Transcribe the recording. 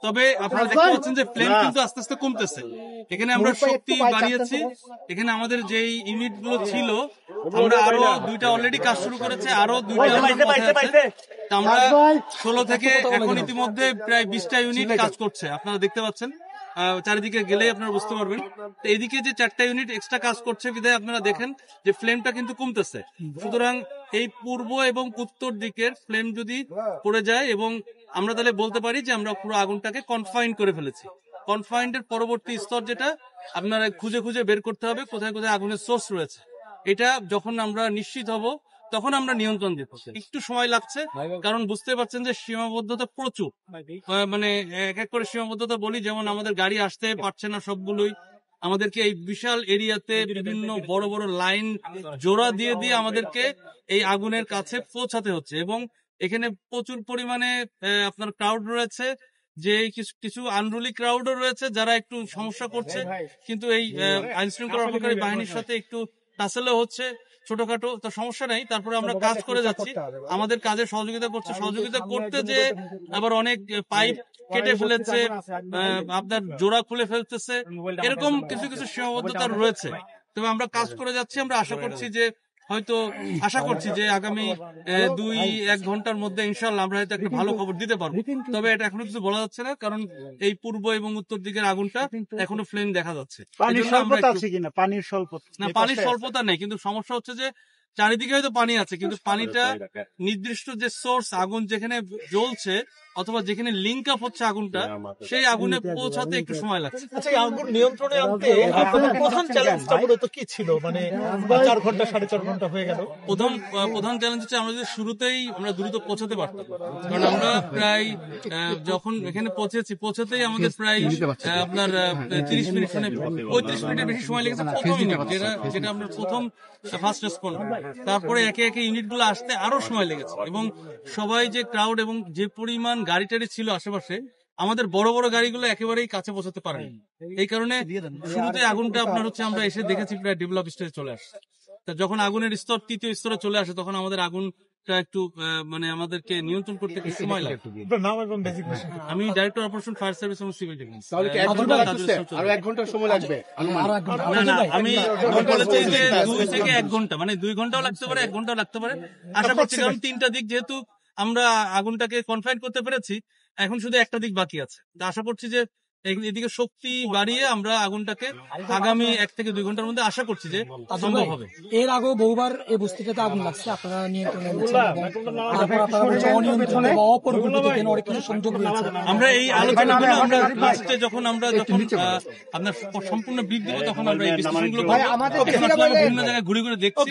তবে আপনারা দেখতে পাচ্ছেন যে ফ্লেম কিন্তু আস্তে আস্তে কমতেছে। এখানে আমরা শক্তি বাড়িয়েছি। এখানে আমাদের যেই ইউনিট গুলো ছিল আমরা আরো 2টা অলরেডি কাজ শুরু করেছে, আরো 2টা আমরা 16 থেকে এখন ইতিমধ্যে প্রায় 20টা ইউনিট কাজ করছে। আপনারা দেখতে পাচ্ছেন, চারিদিকে গেলেই আপনারা বুঝতে পারবেন। তো এদিকে যে 4টা ইউনিট এক্সট্রা কাজ করছে বিধায় আপনারা দেখেন যে ফ্লেমটা কিন্তু কমতেছে। সুতরাং এই পূর্ব এবং উত্তর দিকের ফ্লেম যদি পড়ে যায় এবং আমরা তাহলে বলতে পারি যে আমরা পুরো আগুনটাকে কনফাইন করে ফেলেছি। কনফাইন্ডের পরবর্তী স্তর যেটা আপনারা খুঁজে খুঁজে বের করতে হবে কোথায় কোথায় আগুনের সোর্স রয়েছে। এটা যখন আমরা নিশ্চিত হব তখন আমরা নিয়ন্ত্রণ দিতে একটু সময় লাগছে, কারণ বুঝতে পারছেন যে সীমাবদ্ধতা প্রচুর। মানে এক এক করে সীমাবদ্ধতা বলি, যেমন আমাদের গাড়ি আসতে পারছে না সবগুলোই, আমাদেরকে এই বিশাল এরিয়াতে বিভিন্ন বড় বড় লাইন জোড়া দিয়ে দিয়ে আমাদেরকে এই আগুনের কাছে পৌঁছাতে হচ্ছে। এবং এখানে প্রচুর পরিমাণে আপনার ক্রাউড রয়েছে, যে কিছু আনরুলি ক্রাউডও রয়েছে যারা একটু সমস্যা করছে, কিন্তু এই আইন শৃঙ্খলা রক্ষাকারী বাহিনীর সাথে একটু টাসেলও হচ্ছে ছোটখাটো, তো সমস্যা নাই। তারপরে আমরা কাজ করে যাচ্ছি, আমাদের কাজে সহযোগিতা করতে যে আবার অনেক পাইপ কেটে ফেলেছে, আপনার জোড়া খুলে ফেলতেছে, এরকম কিছু কিছু সীমাবদ্ধতা রয়েছে। তবে আমরা কাজ করে যাচ্ছি। আমরা আশা করছি যে আগামী 2-1 ঘন্টার মধ্যে ইনশাল্লাহ আমরা হয়তো একটা ভালো খবর দিতে পারবো। তবে এটা এখনো কিছু বলা যাচ্ছে না, কারণ এই পূর্ব এবং উত্তর দিকের আগুনটা এখনো ফ্লেম দেখা যাচ্ছে। পানির স্বল্পতা নেই, কিন্তু সমস্যা হচ্ছে যে চারিদিকে হয়তো পানি আছে, কিন্তু পানিটা নির্দিষ্ট যে সোর্স আগুন যেখানে জ্বলছে অথবা যেখানে লিঙ্ক আপ হচ্ছে আগুনটা, সেই আগুনে পৌঁছাতে একটু সময় লাগছে। আচ্ছা, এই আগুন নিয়ন্ত্রণে আনতে আপনাদের প্রধান চ্যালেঞ্জটা মূলত কি ছিল? মানে 4 ঘন্টা 4.5 ঘন্টা হয়ে গেল। প্রধান চ্যালেঞ্জ হচ্ছে আমরা যদি শুরুতেই আমরা দ্রুত পৌঁছাতে পারতাম, কারণ আমরা প্রায় যখন এখানে পৌঁছাতেই আমাদের প্রায় আপনার 30 মিনিট, 35 মিনিটের বেশি সময় লেগেছে প্রথম ইউনিট, যেটা আমরা প্রথম ফার্স্ট রেসপন্ড। তারপরে একে একে ইউনিট গুলো আসতে আরো সময় লেগেছে, এবং সবাই যে ক্রাউড এবং যে পরিমাণ গাড়ি টাড়ি ছিল আশেপাশে, আমাদের বড় বড় গাড়িগুলো একেবারেই কাছে পৌঁছাতে পারেনি। এই কারণে শুরুতে আগুনটা আপনার হচ্ছে আমরা এসে দেখেছি প্রায় ডেভেলপ স্টেজে চলে আসছে। যখন আগুনের স্তর 3য় স্তরে চলে আসে তখন আমাদের আগুনটা একটু মানে আমাদেরকে নিয়ন্ত্রণ করতে একটু সময় লাগে। আমি ডাইরেক্টর অপারেশন ফায়ার সার্ভিস এবং সিভিল ডিফেন্স। আরো 1 ঘন্টা সময় লাগবে। না, আমি বলেছি যে 2 থেকে 1 ঘন্টা, মানে 2 ঘন্টাও লাগতে পারে, 1 ঘন্টাও লাগতে পারে। আশা করছি, কারণ 3টা দিক যেহেতু আমরা আগুনটাকে কনফাইন করতে পেরেছি, এখন শুধু একটা দিক বাকি আছে। আশা করছি যে এদিকে শক্তি বাড়িয়ে আমরা আগুনটাকে আগামী 1 থেকে 2 ঘন্টার মধ্যে আশা করছি যে সম্ভব হবে। এর আগেও বহুবার এই বস্তিটাতে আগুন লাগছে, আপনারা নিয়ন্ত্রণে সংযোগ রয়েছে। আমরা এই আলোচনাগুলো আমরা লাস্টে যখন আপনার সম্পূর্ণ বৃদ্ধি তখন আমরা এই বিশ্লেষণগুলো বিভিন্ন জায়গায় ঘুরে ঘুরে দেখছি।